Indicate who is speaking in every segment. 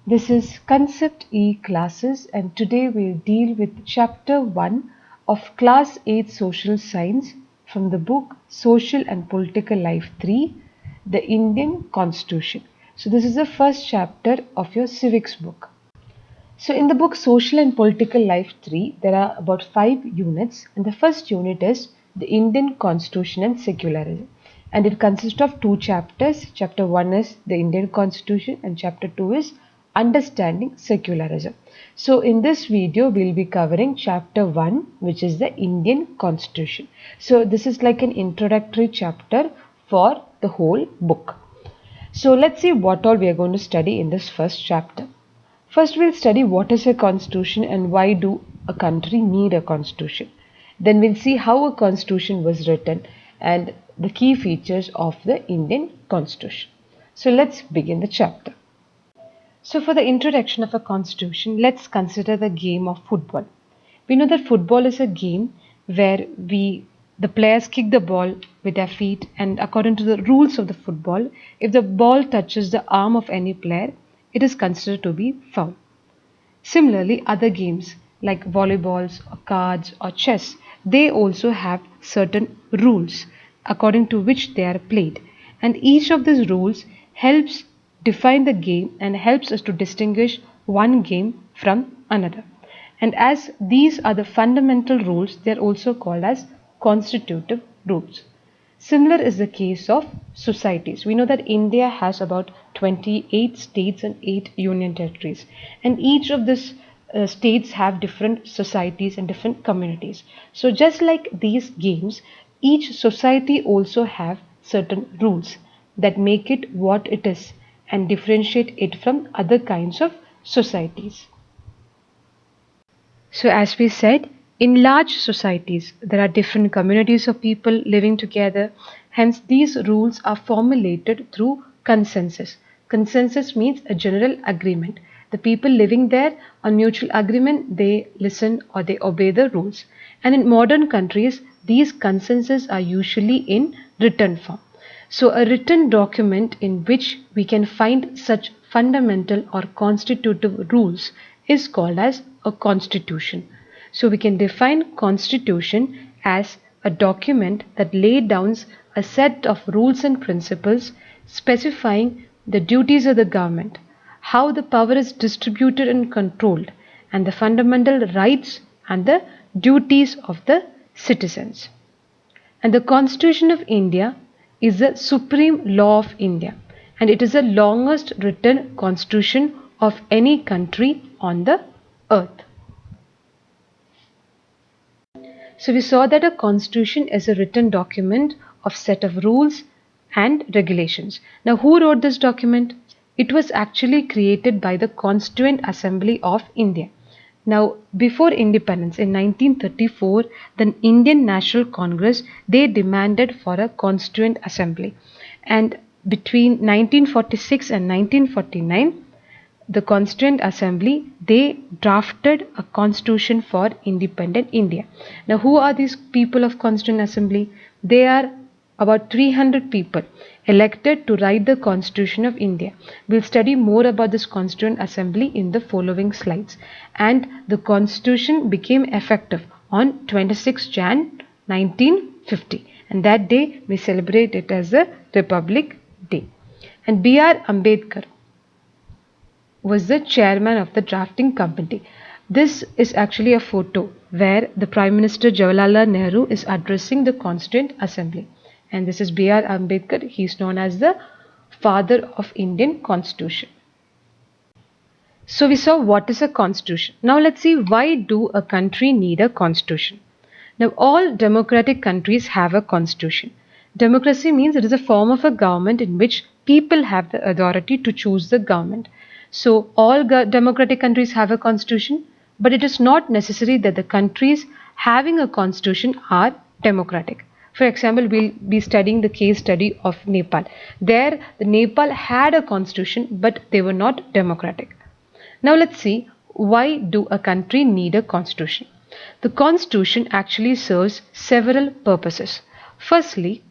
Speaker 1: This is Concept E classes, and today we'll deal with Chapter 1 of Class 8 Social Science from the book Social and Political Life 3, the Indian Constitution. So this is the first chapter of your Civics book. So in the book Social and Political Life 3, there are about 5 units, and the first unit is the Indian Constitution and Secularism. And it consists of 2 chapters. Chapter 1 is the Indian Constitution and chapter 2 is Understanding Secularism. So in this video we'll be covering chapter 1, which is the Indian Constitution. So this is like an introductory chapter for the whole book. So let's see what all we are going to study in this first chapter. First we'll study what is a constitution and why do a country need a constitution. Then we'll see how a constitution was written and the key features of the Indian Constitution. So let's begin the chapter. So for the introduction of a constitution, let's consider the game of football. We know that football is a game where the players kick the ball with their feet, and according to the rules of the football, if the ball touches the arm of any player, it is considered to be foul. Similarly, other games like volleyballs or cards or chess, they also have certain rules according to which they are played, and each of these rules helps define the game and helps us to distinguish one game from another. And as these are the fundamental rules, they are also called as constitutive rules. Similar is the case of societies. We know that India has about 28 states and 8 union territories, and each of these states have different societies and different communities. So just like these games, each society also have certain rules that make it what it is and differentiate it from other kinds of societies. So as we said, in large societies, there are different communities of people living together. Hence, these rules are formulated through consensus. Consensus means a general agreement. The people living there on mutual agreement, they listen or they obey the rules. And in modern countries, these consensus are usually in written form. So a written document in which we can find such fundamental or constitutive rules is called as a constitution. So we can define constitution as a document that lays down a set of rules and principles specifying the duties of the government, how the power is distributed and controlled, and the fundamental rights and the duties of the citizens. And the Constitution of India is the supreme law of India, and it is the longest written constitution of any country on the earth. So we saw that a constitution is a written document of set of rules and regulations. Now who wrote this document? It was actually created by the Constituent Assembly of India. Now before independence in 1934, the Indian National Congress, they demanded for a Constituent Assembly, and between 1946 and 1949, the Constituent Assembly, they drafted a constitution for independent India. Now who are these people of Constituent Assembly? They are about 300 people elected to write the Constitution of India. We'll study more about this Constituent Assembly in the following slides. And the Constitution became effective on 26 Jan 1950, and that day we celebrate it as the Republic Day. And B.R. Ambedkar was the chairman of the drafting committee. This is actually a photo where the Prime Minister Jawaharlal Nehru is addressing the Constituent Assembly. And this is B.R. Ambedkar. He is known as the father of Indian Constitution. So we saw what is a constitution. Now let's see, why do a country need a constitution? Now all democratic countries have a constitution. Democracy means it is a form of a government in which people have the authority to choose the government. So all democratic countries have a constitution, but it is not necessary that the countries having a constitution are democratic. For example, we'll be studying the case study of Nepal. There, the Nepal had a constitution, but they were not democratic. Now let's see, why do a country need a constitution? The constitution actually serves several purposes. Firstly,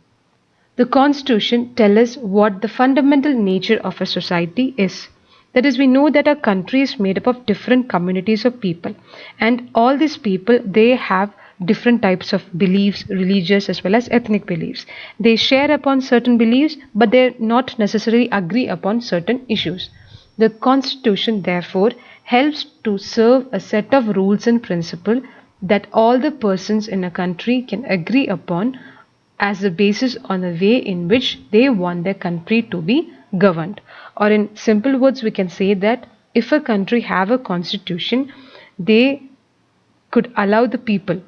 Speaker 1: the constitution tells us what the fundamental nature of a society is. That is, we know that our country is made up of different communities of people, and all these people, they have different types of beliefs, religious as well as ethnic beliefs. They share upon certain beliefs, but they not necessarily agree upon certain issues. The Constitution, therefore, helps to serve a set of rules and principles that all the persons in a country can agree upon as the basis on the way in which they want their country to be governed. Or in simple words, we can say that if a country have a constitution, they could allow the people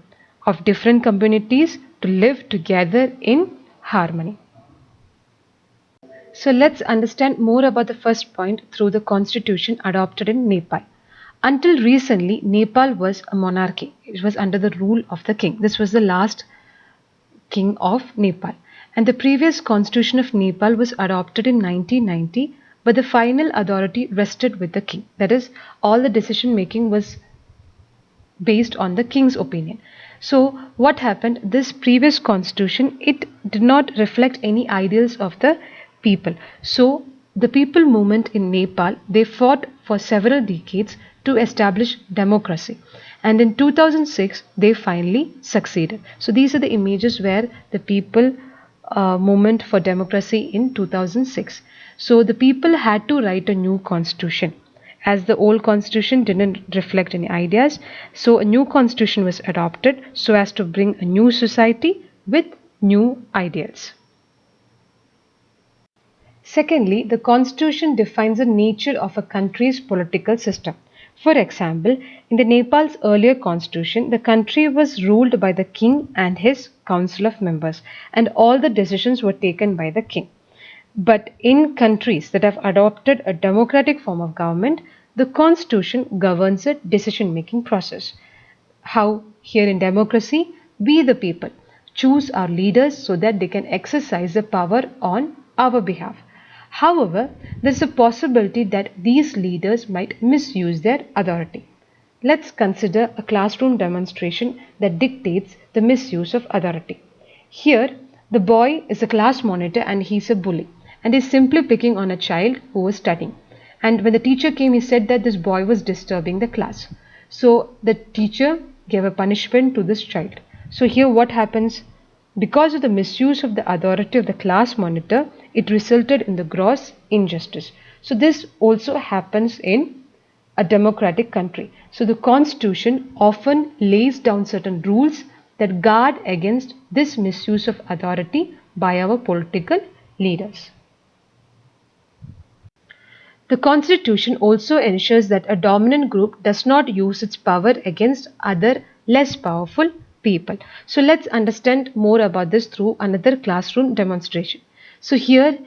Speaker 1: of different communities to live together in harmony. So let's understand more about the first point through the constitution adopted in Nepal. Until recently, Nepal was a monarchy. It was under the rule of the king. This was the last king of Nepal. And the previous constitution of Nepal was adopted in 1990, but the final authority rested with the king. That is, all the decision making was based on the king's opinion. So what happened? This previous constitution, it did not reflect any ideals of the people. So the people movement in Nepal, they fought for several decades to establish democracy, and in 2006 they finally succeeded. So these are the images where the people movement for democracy in 2006. So the people had to write a new constitution, as the old constitution didn't reflect any ideas. So a new constitution was adopted so as to bring a new society with new ideals. Secondly, the constitution defines the nature of a country's political system. For example, in the Nepal's earlier constitution, the country was ruled by the king and his council of members, and all the decisions were taken by the king. But in countries that have adopted a democratic form of government, the constitution governs the decision-making process. How here in democracy, we the people choose our leaders so that they can exercise the power on our behalf. However, there is a possibility that these leaders might misuse their authority. Let's consider a classroom demonstration that dictates the misuse of authority. Here, the boy is a class monitor and he is a bully, and is simply picking on a child who was studying. And when the teacher came, he said that this boy was disturbing the class. So the teacher gave a punishment to this child. So here what happens? Because of the misuse of the authority of the class monitor, it resulted in the gross injustice. So this also happens in a democratic country. So the constitution often lays down certain rules that guard against this misuse of authority by our political leaders. The constitution also ensures that a dominant group does not use its power against other less powerful people. So let's understand more about this through another classroom demonstration. So here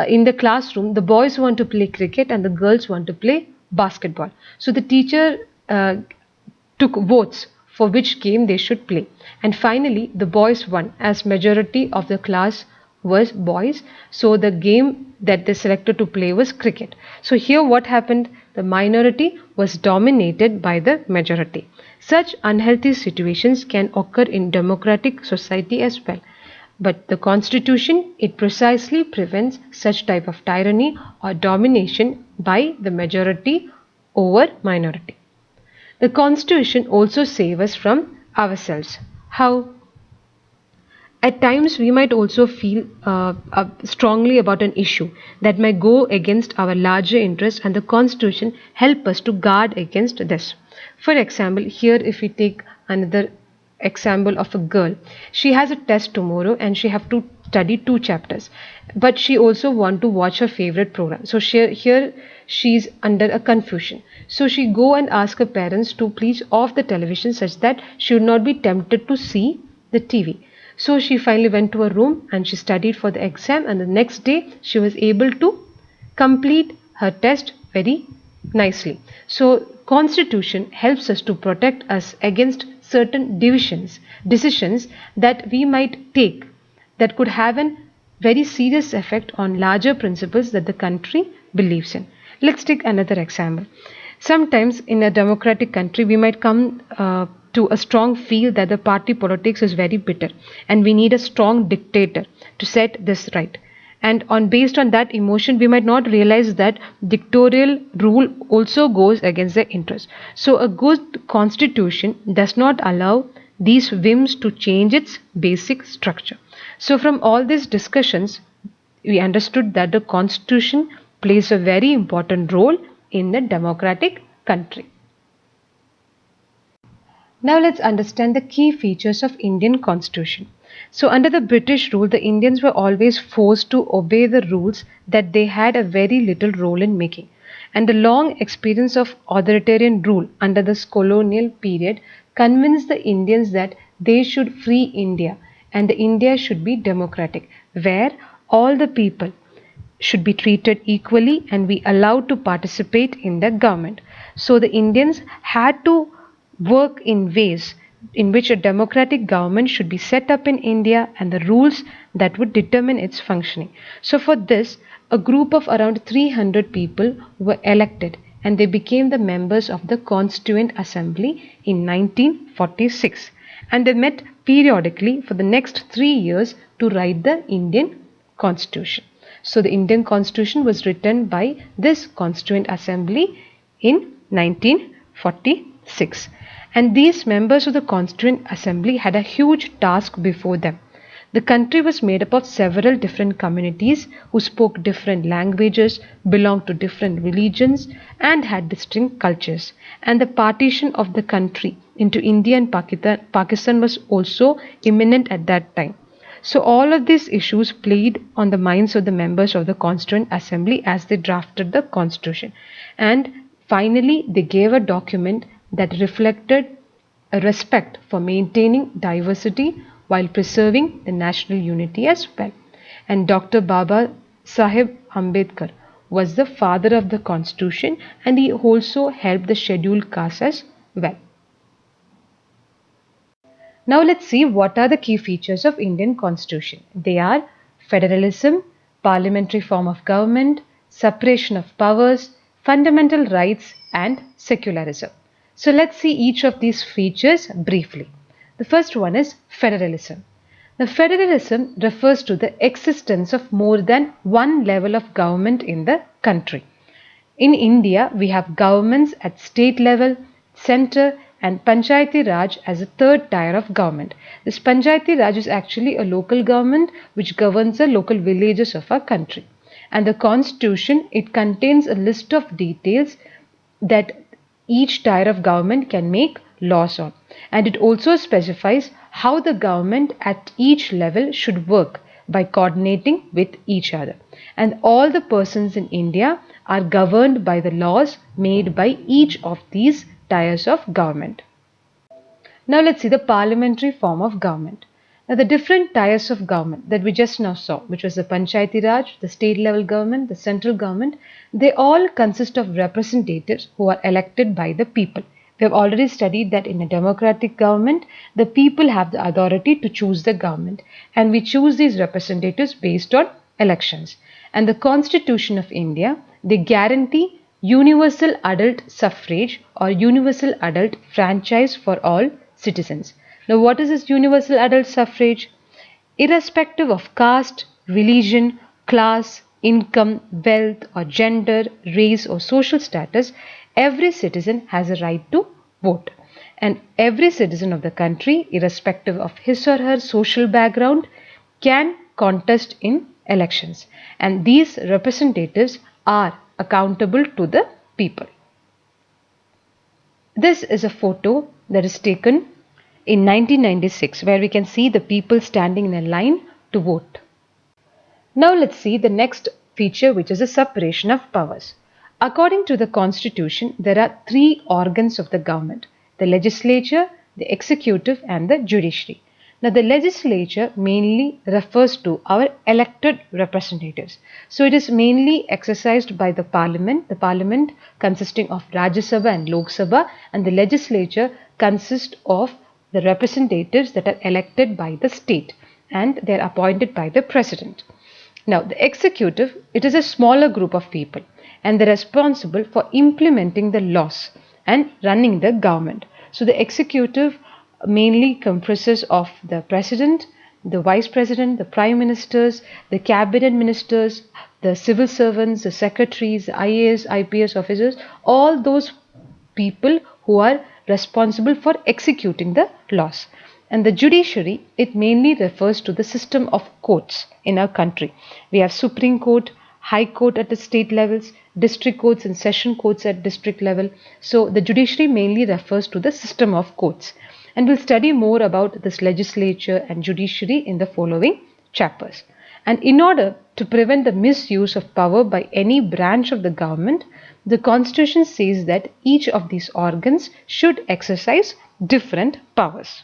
Speaker 1: in the classroom, the boys want to play cricket and the girls want to play basketball. So the teacher took votes for which game they should play, and finally the boys won, as majority of the class was boys. So the game that they selected to play was cricket. So here what happened? The minority was dominated by the majority. Such unhealthy situations can occur in democratic society as well. But the constitution, it precisely prevents such type of tyranny or domination by the majority over minority. The constitution also saves us from ourselves. How? At times we might also feel strongly about an issue that might go against our larger interest, and the constitution helps us to guard against this. For example, here if we take another example of a girl, she has a test tomorrow and she have to study 2 chapters, but she also want to watch her favorite program. So here she is under a confusion. So she go and ask her parents to please off the television such that she would not be tempted to see the TV. So she finally went to her room and she studied for the exam, and the next day she was able to complete her test very nicely. So constitution helps us to protect us against certain decisions that we might take that could have a very serious effect on larger principles that the country believes in. Let's take another example. Sometimes in a democratic country we might come to a strong feel that the party politics is very bitter and we need a strong dictator to set this right. And based on that emotion, we might not realize that dictatorial rule also goes against their interest. So a good constitution does not allow these whims to change its basic structure. So from all these discussions, we understood that the constitution plays a very important role in the democratic country. Now let's understand the key features of Indian Constitution. So under the British rule, the Indians were always forced to obey the rules that they had a very little role in making. And the long experience of authoritarian rule under this colonial period convinced the Indians that they should free India and the India should be democratic, where all the people should be treated equally and be allowed to participate in the government. So the Indians had to work in ways in which a democratic government should be set up in India and the rules that would determine its functioning. So for this, a group of around 300 people were elected and they became the members of the Constituent Assembly in 1946, and they met periodically for the next 3 years to write the Indian Constitution. So the Indian Constitution was written by this Constituent Assembly in 1946. And these members of the Constituent Assembly had a huge task before them. The country was made up of several different communities who spoke different languages, belonged to different religions, and had distinct cultures. And the partition of the country into India and Pakistan was also imminent at that time. So all of these issues played on the minds of the members of the Constituent Assembly as they drafted the Constitution. And finally, they gave a document that reflected a respect for maintaining diversity while preserving the national unity as well. And Dr. Baba Sahib Ambedkar was the father of the Constitution, and he also helped the scheduled castes as well. Now let's see what are the key features of Indian Constitution. They are federalism, parliamentary form of government, separation of powers, fundamental rights, and secularism. So let's see each of these features briefly. The first one is federalism. The federalism refers to the existence of more than one level of government in the country. In India, we have governments at state level, center, and Panchayati Raj as a third tier of government. This Panchayati Raj is actually a local government which governs the local villages of our country. And the constitution, it contains a list of details that each tier of government can make laws on. And it also specifies how the government at each level should work by coordinating with each other. And all the persons in India are governed by the laws made by each of these tiers of government. Now let's see the parliamentary form of government. Now the different tiers of government that we just now saw, which was the Panchayati Raj, the state level government, the central government, they all consist of representatives who are elected by the people. We have already studied that in a democratic government, the people have the authority to choose the government, and we choose these representatives based on elections. And the Constitution of India, they guarantee universal adult suffrage or universal adult franchise for all citizens. Now what is this universal adult suffrage? Irrespective of caste, religion, class, income, wealth or gender, race or social status, every citizen has a right to vote. And every citizen of the country, irrespective of his or her social background, can contest in elections. And these representatives are accountable to the people. This is a photo that is taken in 1996 where we can see the people standing in a line to vote. Now let's see the next feature, which is the separation of powers. According to the Constitution, there are three organs of the government: the legislature, the executive and the judiciary. Now the legislature mainly refers to our elected representatives. So it is mainly exercised by the parliament consisting of Rajya Sabha and Lok Sabha, and the legislature consists of the representatives that are elected by the state and they are appointed by the president. Now the executive, it is a smaller group of people and they are responsible for implementing the laws and running the government. So the executive mainly comprises of the president, the vice president, the prime ministers, the cabinet ministers, the civil servants, the secretaries, the IAS, IPS officers, all those people who are responsible for executing the laws. And the judiciary, it mainly refers to the system of courts in our country. We have Supreme Court, High Court at the state levels, district courts and session courts at district level. So the judiciary mainly refers to the system of courts. And we'll study more about this legislature and judiciary in the following chapters. And in order to prevent the misuse of power by any branch of the government, the Constitution says that each of these organs should exercise different powers.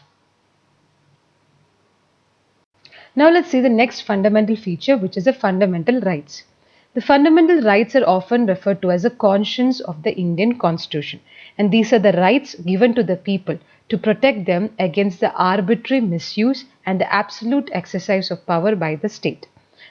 Speaker 1: Now let's see the next fundamental feature, which is the fundamental rights. The fundamental rights are often referred to as the conscience of the Indian Constitution, and these are the rights given to the people to protect them against the arbitrary misuse and the absolute exercise of power by the state.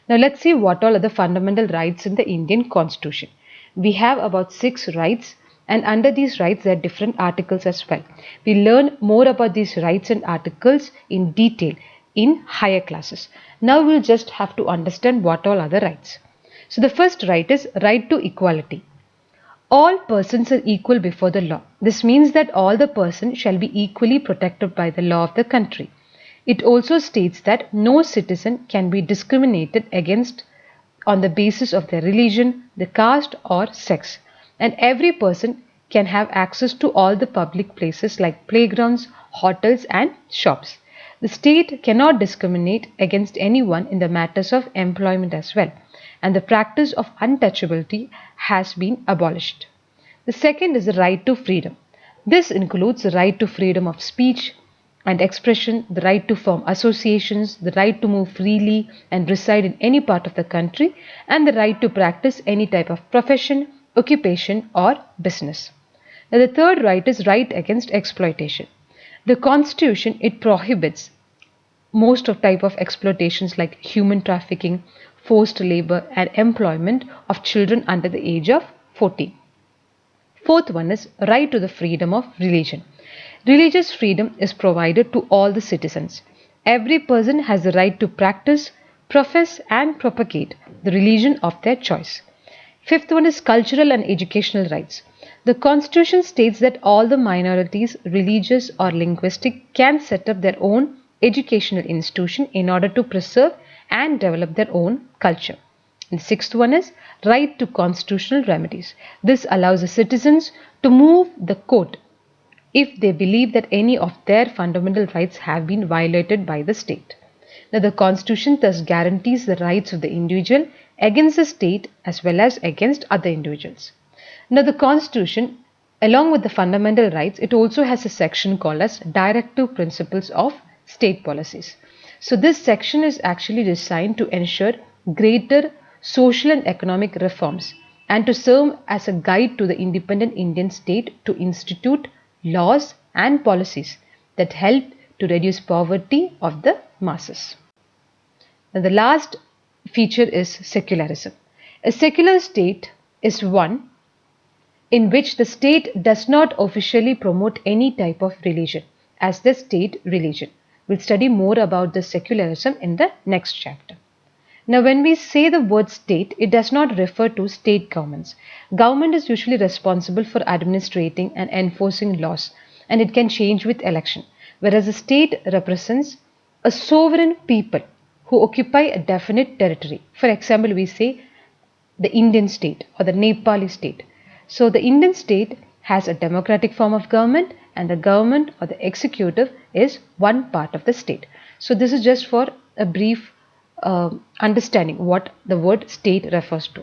Speaker 1: Now let's see what all are the fundamental rights in the Indian Constitution. We have about 6 rights, and under these rights there are different articles as well. We learn more about these rights and articles in detail in higher classes. Now we'll just have to understand what all are the rights. So the first right is right to equality. All persons are equal before the law. This means that all the persons shall be equally protected by the law of the country. It also states that no citizen can be discriminated against on the basis of their religion, the caste or sex, and every person can have access to all the public places like playgrounds, hotels and shops. The state cannot discriminate against anyone in the matters of employment as well, and the practice of untouchability has been abolished. The second is the right to freedom. This includes the right to freedom of speech and expression, the right to form associations, the right to move freely and reside in any part of the country, and the right to practice any type of profession, occupation or business. Now, the third right is right against exploitation. The Constitution, it prohibits most of type of exploitations like human trafficking, forced labor and employment of children under the age of 14. Fourth one is right to the freedom of religion. Religious freedom is provided to all the citizens. Every person has the right to practice, profess and propagate the religion of their choice. Fifth one is cultural and educational rights. The Constitution states that all the minorities, religious or linguistic, can set up their own educational institution in order to preserve and develop their own culture. And the sixth one is right to constitutional remedies. This allows the citizens to move the court if they believe that any of their fundamental rights have been violated by the state. Now, the Constitution thus guarantees the rights of the individual against the state as well as against other individuals. Now, the Constitution, along with the fundamental rights, it also has a section called as Directive Principles of State Policies. So, this section is actually designed to ensure greater social and economic reforms and to serve as a guide to the independent Indian state to institute laws and policies that help to reduce poverty of the masses. And the last feature is secularism. A secular state is one in which the state does not officially promote any type of religion as the state religion. We'll study more about the secularism in the next chapter. Now, when we say the word state, it does not refer to state governments. Government is usually responsible for administrating and enforcing laws, and it can change with election, whereas the state represents a sovereign people who occupy a definite territory. For example, we say the Indian state or the Nepali state. So, the Indian state has a democratic form of government, and the government or the executive is one part of the state. So, this is just for a brief understanding what the word state refers to.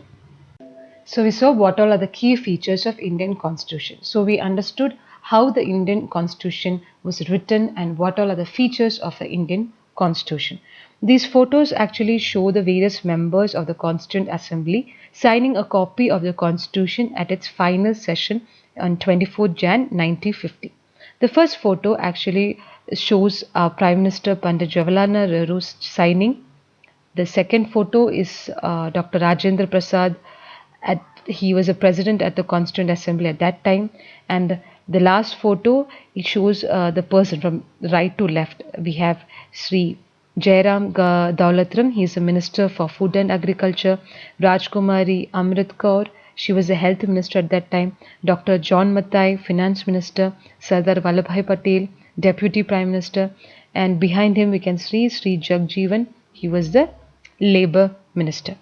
Speaker 1: So we saw what all are the key features of Indian Constitution. So we understood how the Indian Constitution was written and what all are the features of the Indian Constitution. These photos actually show the various members of the Constituent Assembly signing a copy of the Constitution at its final session on 24 Jan 1950. The first photo actually shows Prime Minister Pandit Jawaharlal Nehru signing. The second photo is Dr. Rajendra Prasad. He was a president at the Constituent Assembly at that time. And the last photo, it shows the person from right to left. We have Sri Daulatram, he is a minister for food and agriculture. Rajkumari Amrit Kaur, she was the health minister at that time. Dr. John Mathai, finance minister. Sardar Vallabhbhai Patel, deputy prime minister. And behind him we can see Sri Jagjeevan, he was the labor minister.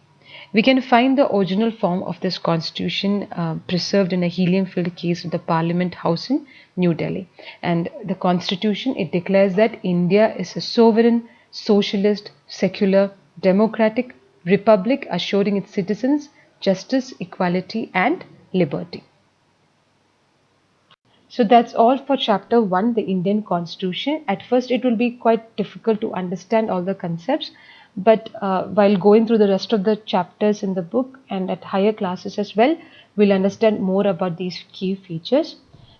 Speaker 1: We can find the original form of this constitution preserved in a helium-filled case of the Parliament House in New Delhi. And the constitution, it declares that India is a sovereign, socialist, secular, democratic republic assuring its citizens justice, equality and liberty. So that's all for chapter 1, the Indian Constitution. At first, it will be quite difficult to understand all the concepts, but while going through the rest of the chapters in the book and at higher classes as well, we'll understand more about these key features.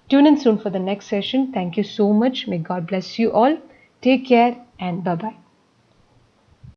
Speaker 1: Tune in soon for the next session. Thank you so much. May God bless you all. Take care and bye bye.